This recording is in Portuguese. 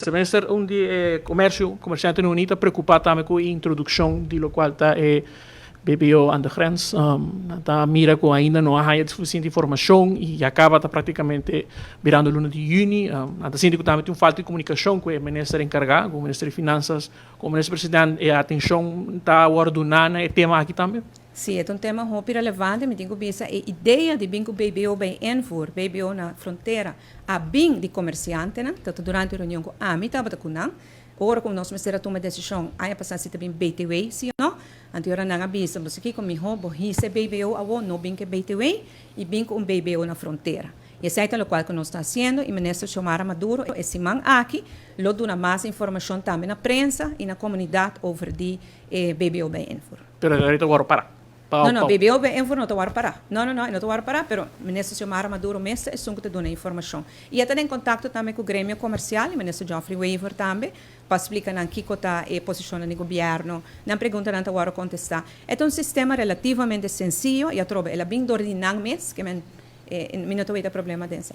Se minister un di commerciante non unita preoccupata con l'introduzione di lo qual BBO aan de grens. Da mira que ainda não há suficiente informação e acaba praticamente virando luna de junho. Da síndico também tem falta de comunicação com o ministro encarregado, com o ministro de Finanças, com o ministro presidente e a atenção está ordenada é tema aqui também. Sim, é um tema muito relevante, me digo bisa a ideia de bingo BBO bem enfor, BBO na fronteira, a bing de comerciante, né? Tanto durante a reunião com a mim estava com não. Ora como nós ministério toma decisão, aí passar se também BTW, sim ou não? Anterior na bisa, você aqui comigo, borrice BBO a não bing que BTW e bingo BBO na fronteira. E esse é o qual que nós está fazendo, e o ministro Xiomara Maduro, esse man aqui, lo dá mais informação também na prensa e na comunidade sobre de BBO bem enfor. Pero ahorita agora para. No, BBO enfor não está parar. Não está parar, pero o ministro Xiomara Maduro mesmo é só que te dá informação. E está em contato também com o grêmio comercial, o ministro Geoffrey Weaver também, para explicar na que está a posição do governo, na pergunta não agora contestar. É um sistema relativamente sencillo, e eu trovo, ela bem ordenado mesmo, que me não tem problema desse.